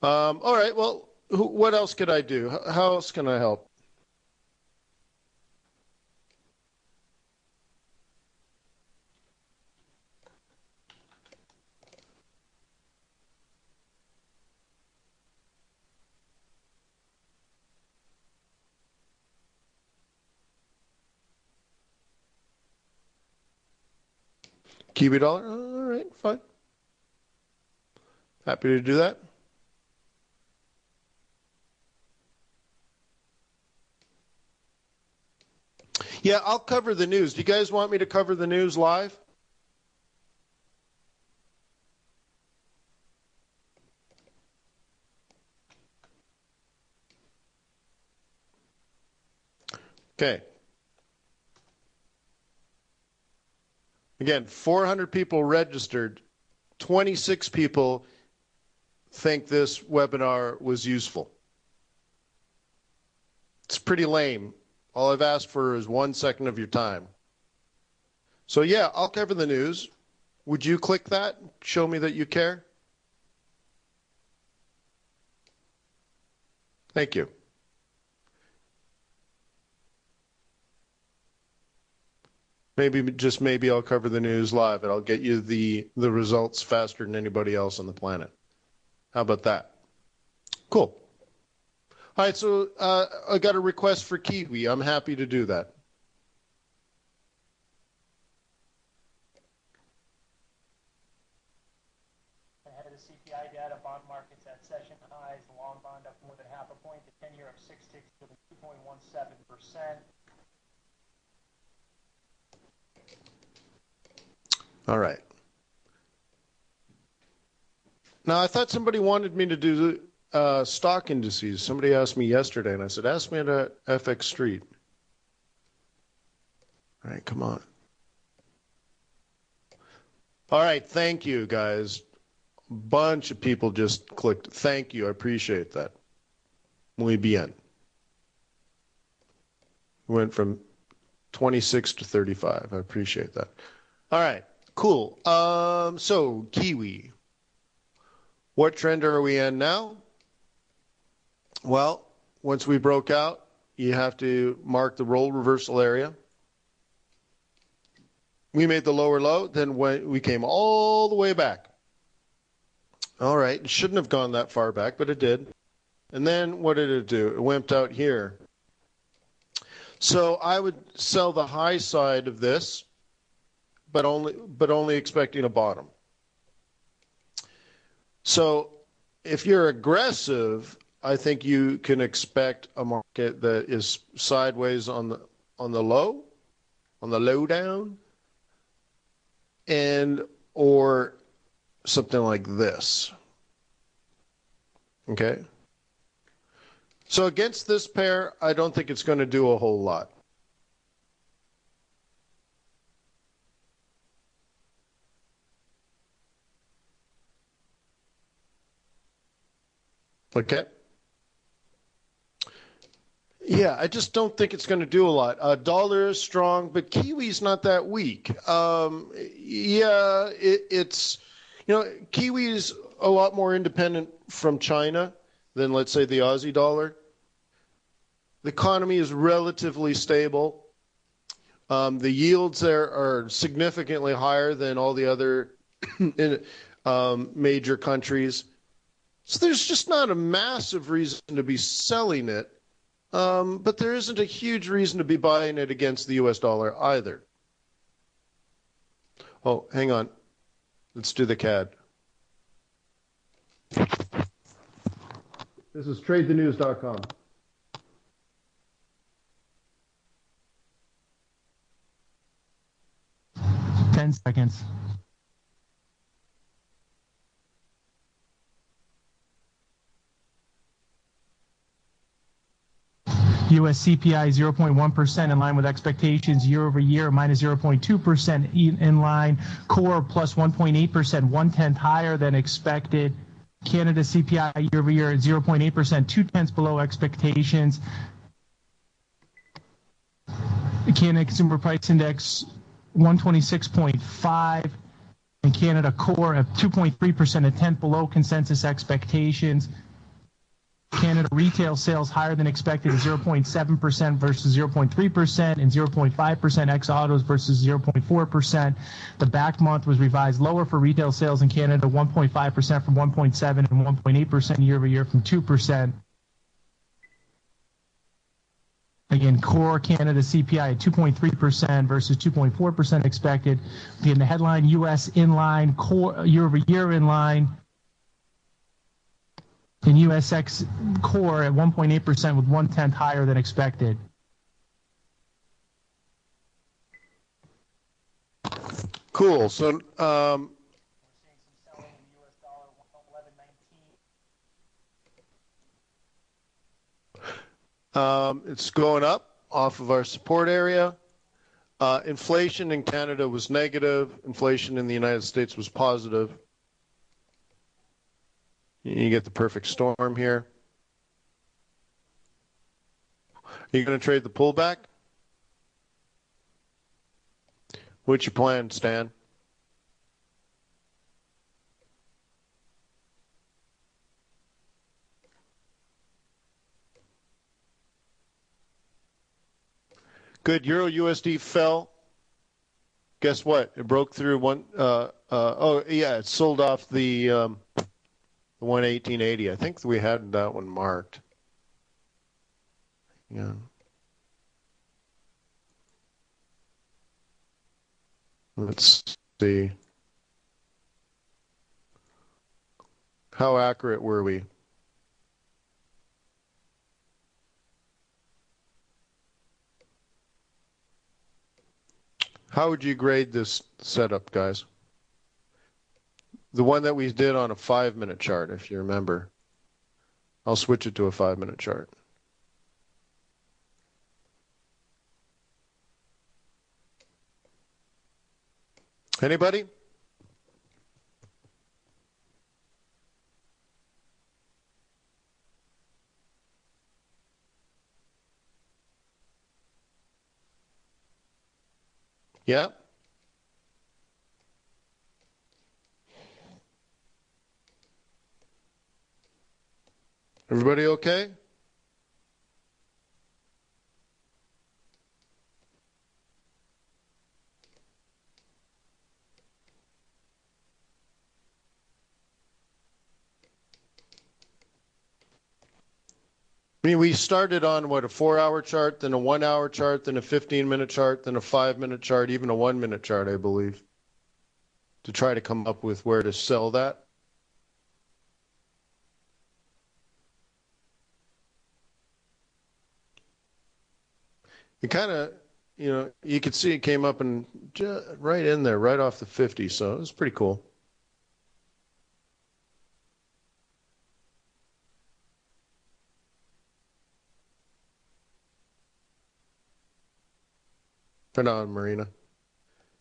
All right. Well, what else could I do? How else can I help? Kiwi dollar? All right, fine. Happy to do that. Yeah, I'll cover the news. Do you guys want me to cover the news live? Okay. Again, 400 people registered. 26 people think this webinar was useful. It's pretty lame. All I've asked for is 1 second of your time. So yeah, I'll cover the news. Would you click that? Show me that you care? Thank you. Maybe I'll cover the news live and I'll get you the results faster than anybody else on the planet. How about that? Cool. All right, so I got a request for Kiwi. I'm happy to do that. Ahead of the CPI data, bond markets at session highs, the long bond up more than half a point, the 10-year up 6 ticks to 2.17%. All right. Now, I thought somebody wanted me to do stock indices. Somebody asked me yesterday, and I said, ask me at FX Street. All right, come on. All right, thank you, guys. A bunch of people just clicked. Thank you. I appreciate that. Muy bien. Went from 26 to 35. I appreciate that. All right, cool. So, Kiwi. What trend are we in now? Well, once we broke out, you have to mark the roll reversal area. We made the lower low, then we came all the way back. All right, it shouldn't have gone that far back, but it did. And then what did it do? It wimped out here. So I would sell the high side of this, but only expecting a bottom. So if you're aggressive, I think you can expect a market that is sideways on the low, on the low down, and or something like this. Okay? So against this pair, I don't think it's going to do a whole lot. Okay? Yeah, I just don't think it's going to do a lot. Dollar is strong, but Kiwi's not that weak. It's Kiwi's a lot more independent from China than, let's say, the Aussie dollar. The economy is relatively stable. The yields there are significantly higher than all the other major countries. So there's just not a massive reason to be selling it. But there isn't a huge reason to be buying it against the US dollar either. Oh, hang on. Let's do the CAD. This is tradethenews.com. Ten seconds. US CPI 0.1% in line with expectations year over year, minus 0.2% in line. Core plus 1.8%, 1/10 higher than expected. Canada CPI year over year at 0.8%, 0.2 below expectations. The Canada Consumer Price Index 126.5, and Canada Core at 2.3%, 1/10 below consensus expectations. Canada retail sales higher than expected at 0.7% versus 0.3%, and 0.5% ex autos versus 0.4%. The back month was revised lower for retail sales in Canada, 1.5% from 1.7% and 1.8% year over year from 2%. Again, core Canada CPI at 2.3% versus 2.4% expected. In the headline, U.S. in line, core year over year in line. And USX core at 1.8% with 1/10 higher than expected. Cool. So, We're seeing some selling in the US dollar, 111.19. it's going up off of our support area. Inflation in Canada was negative. Inflation in the United States was positive. You get the perfect storm here. Are you going to trade the pullback? What's your plan, Stan? Good. Euro USD fell. Guess what? It broke through one. Oh, yeah, it sold off the 118.80. I think we had that one marked. Yeah. Let's see. How accurate were we? How would you grade this setup, guys? The one that we did on a 5-minute chart, if you remember. I'll switch it to a 5-minute chart. Anybody? Yeah? Everybody okay? I mean, we started on, what, a 4-hour chart, then a 1-hour chart, then a 15-minute chart, then a 5-minute chart, even a 1-minute chart, I believe, to try to come up with where to sell that. It kind of, you could see it came up and right in there, right off the 50, so it was pretty cool. Right on, Marina.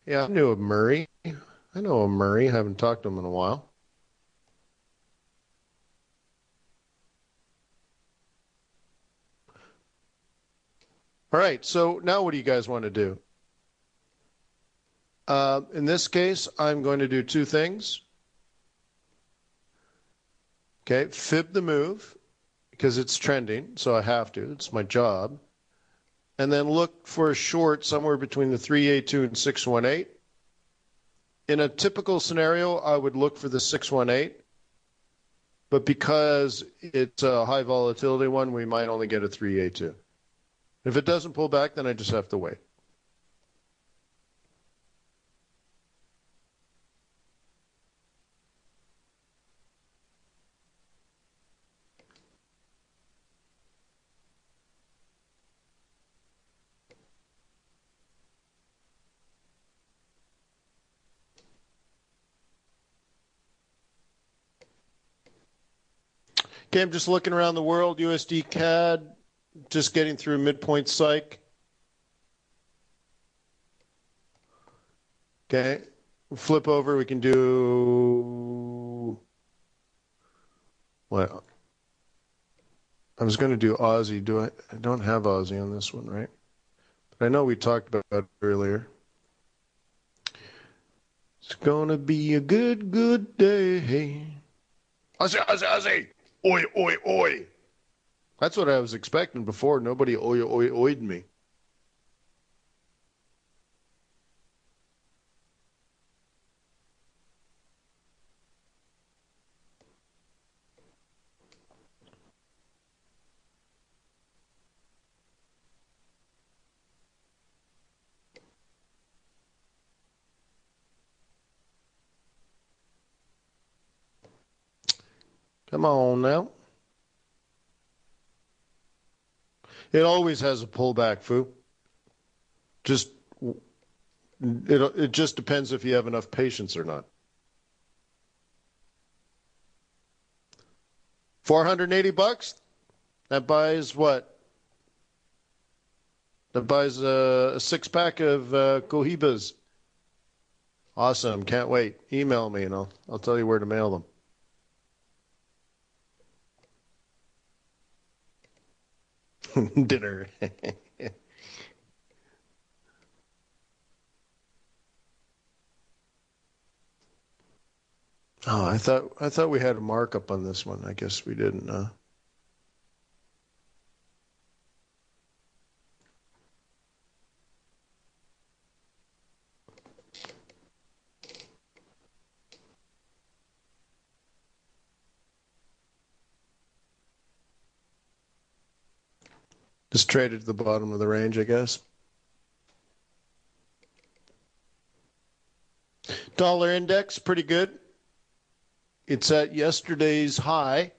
Yeah, I knew a Murray. I know a Murray. I haven't talked to him in a while. All right, so now what do you guys want to do? In this case, I'm going to do two things. Okay, fib the move because it's trending, so I have to. It's my job. And then look for a short somewhere between the 382 and 618. In a typical scenario, I would look for the 618. But because it's a high volatility one, we might only get a 382. If it doesn't pull back, then I just have to wait. Okay, I'm just looking around the world. USD CAD just getting through midpoint psych. Okay. Flip over. We can do what? I was going to do Aussie. I don't have Aussie on this one, right? But I know we talked about it earlier. It's going to be a good, good day. Aussie, Aussie, Aussie. Oi, oi, oi. That's what I was expecting before. Nobody oi, oi, oi'd me. Come on now. It always has a pullback, Foo. It just depends if you have enough patience or not. 480 bucks? That buys what? That buys a six-pack of Cohibas. Awesome. Can't wait. Email me and I'll tell you where to mail them. Dinner. Oh, I thought we had a markup on this one. I guess we didn't. Just traded to the bottom of the range, I guess. Dollar index, pretty good. It's at yesterday's high.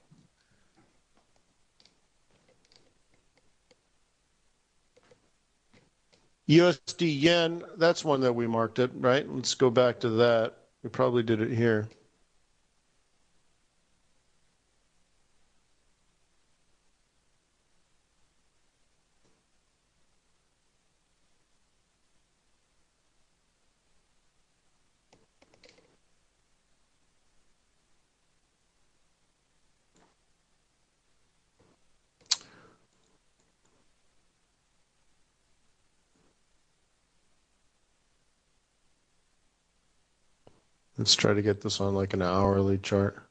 USD yen, that's one that we marked it, right? Let's go back to that. We probably did it here. Let's try to get this on like an hourly chart.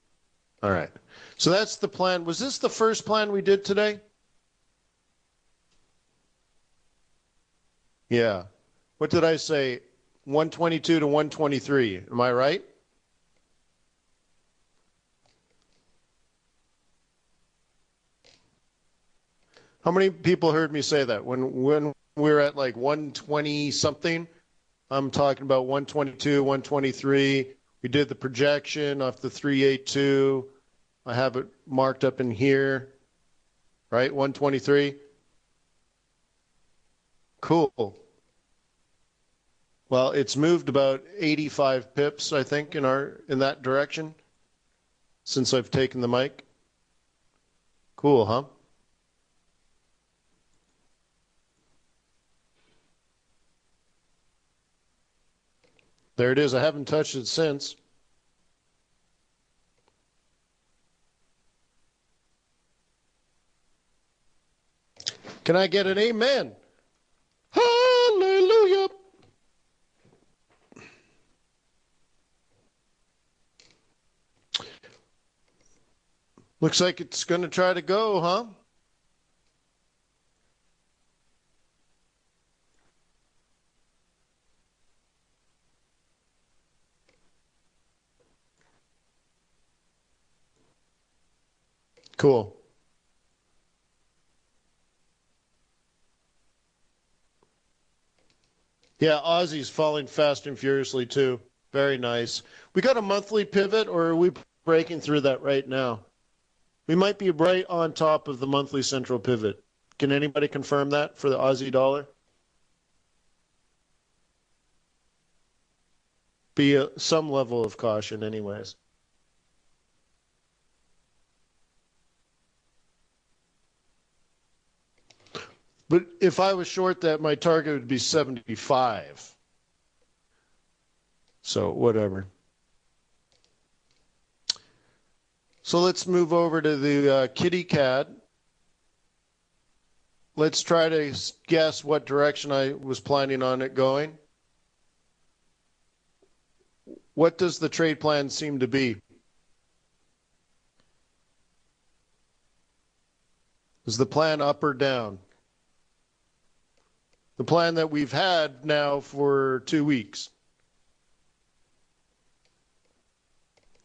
All right. So that's the plan. Was this the first plan we did today? Yeah. What did I say? 122 to 123. Am I right? How many people heard me say that? When we were at like 120 something, I'm talking about 122, 123. We did the projection off the 382. I have it marked up in here, right? 123. Cool. Well, it's moved about 85 pips, I think, in that direction since I've taken the mic. Cool, huh? There it is. I haven't touched it since. Can I get an amen? Hallelujah. Looks like it's going to try to go, huh? Cool. Yeah, Aussie's falling fast and furiously too. Very nice. We got a monthly pivot, or are we breaking through that right now? We might be right on top of the monthly central pivot. Can anybody confirm that for the Aussie dollar? Be some level of caution anyways. But if I was short that, my target would be 75. So whatever. So let's move over to the kitty cat. Let's try to guess what direction I was planning on it going. What does the trade plan seem to be? Is the plan up or down? The plan that we've had now for 2 weeks.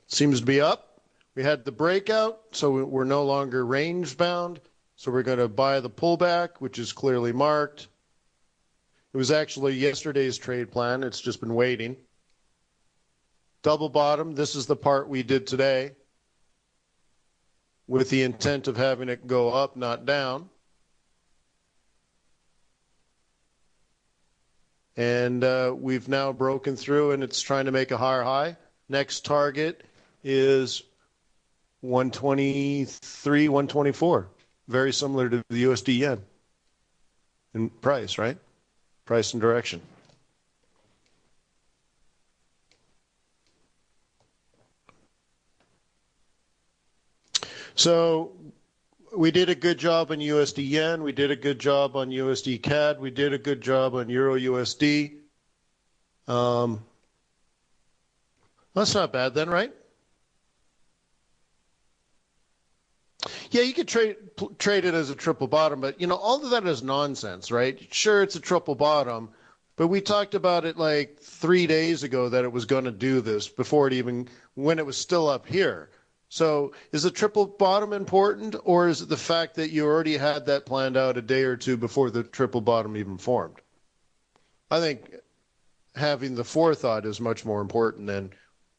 Seems to be up. We had the breakout, so we're no longer range bound. So we're going to buy the pullback, which is clearly marked. It was actually yesterday's trade plan. It's just been waiting. Double bottom. This is the part we did today with the intent of having it go up, not down. And we've now broken through, and it's trying to make a higher high. Next target is 123, 124. Very similar to the USD yen in price, right? Price and direction. So we did a good job on USD yen. We did a good job on USD CAD. We did a good job on Euro USD. That's not bad then, right? Yeah, you could trade it as a triple bottom, but you know, all of that is nonsense, right? Sure, it's a triple bottom, but we talked about it like 3 days ago that it was going to do this before it even, when it was still up here. So is a triple bottom important, or is it the fact that you already had that planned out a day or two before the triple bottom even formed? I think having the forethought is much more important than,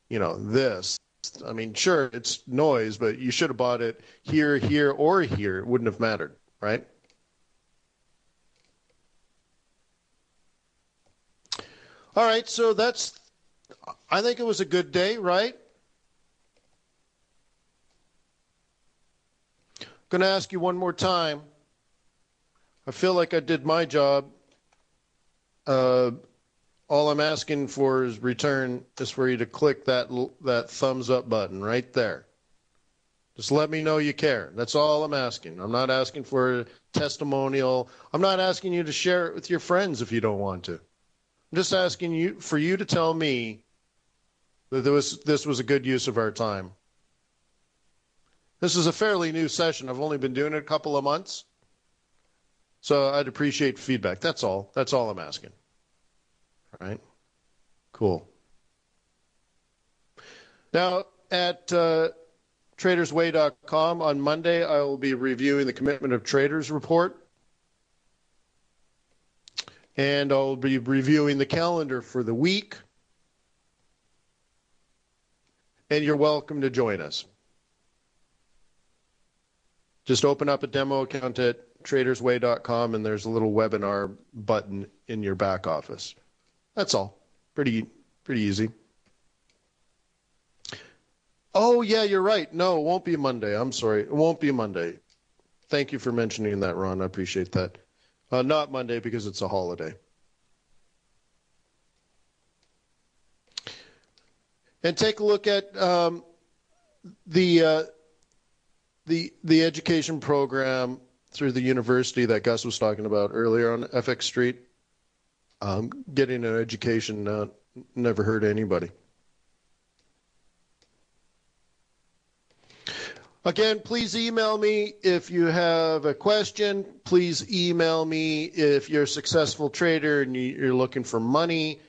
you know, this. I mean, sure, it's noise, but you should have bought it here, here, or here. It wouldn't have mattered, right? All right, so that's, I think it was a good day, right? I'm going to ask you one more time. I feel like I did my job. All I'm asking for is return is for you to click that thumbs up button right there. Just let me know you care. That's all I'm asking. I'm not asking for a testimonial. I'm not asking you to share it with your friends if you don't want to. I'm just asking you for you to tell me that this was a good use of our time. This is a fairly new session. I've only been doing it a couple of months. So I'd appreciate feedback. That's all. That's all I'm asking. All right. Cool. Now, at tradersway.com on Monday, I will be reviewing the Commitment of Traders report. And I'll be reviewing the calendar for the week. And you're welcome to join us. Just open up a demo account at tradersway.com, and there's a little webinar button in your back office. That's all. Pretty easy. Oh, yeah, you're right. No, it won't be Monday. I'm sorry. It won't be Monday. Thank you for mentioning that, Ron. I appreciate that. Not Monday because it's a holiday. And take a look at the education program through the university that Gus was talking about earlier on FX Street. Getting an education never hurt anybody. Again, please email me if you have a question. Please email me if you're a successful trader and you're looking for money.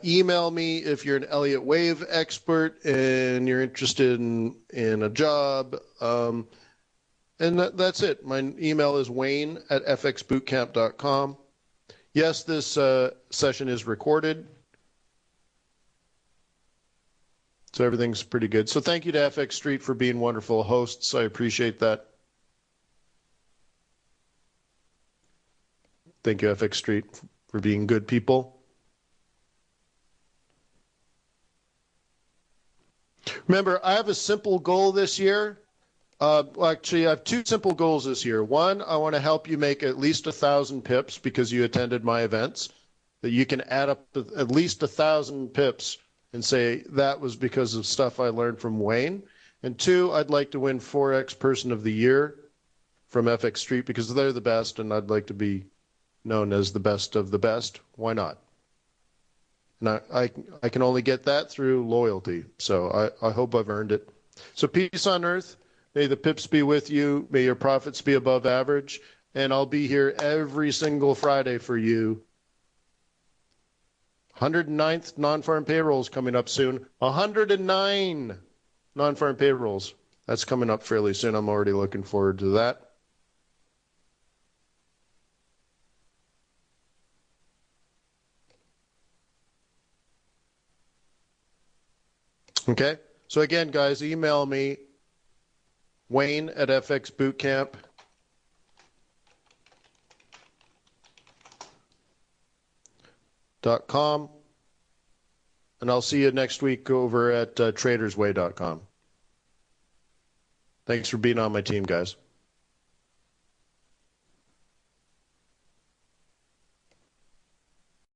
Email me if you're an Elliott Wave expert and you're interested in a job. And that's it. My email is wayne@fxbootcamp.com. Yes, this session is recorded. So everything's pretty good. So thank you to FX Street for being wonderful hosts. I appreciate that. Thank you, FX Street, for being good people. Remember, I have a simple goal this year. Well, actually, I have two simple goals this year. One, I want to help you make at least 1,000 pips because you attended my events. That you can add up to at least 1,000 pips and say that was because of stuff I learned from Wayne. And two, I'd like to win Forex Person of the Year from FX Street because they're the best, and I'd like to be known as the best of the best. Why not? And I can only get that through loyalty. So I hope I've earned it. So peace on earth. May the pips be with you. May your profits be above average. And I'll be here every single Friday for you. 109th non-farm payrolls coming up soon. 109 non-farm payrolls. That's coming up fairly soon. I'm already looking forward to that. Okay. So again, guys, email me, Wayne at fxbootcamp.com. And I'll see you next week over at tradersway.com. Thanks for being on my team, guys.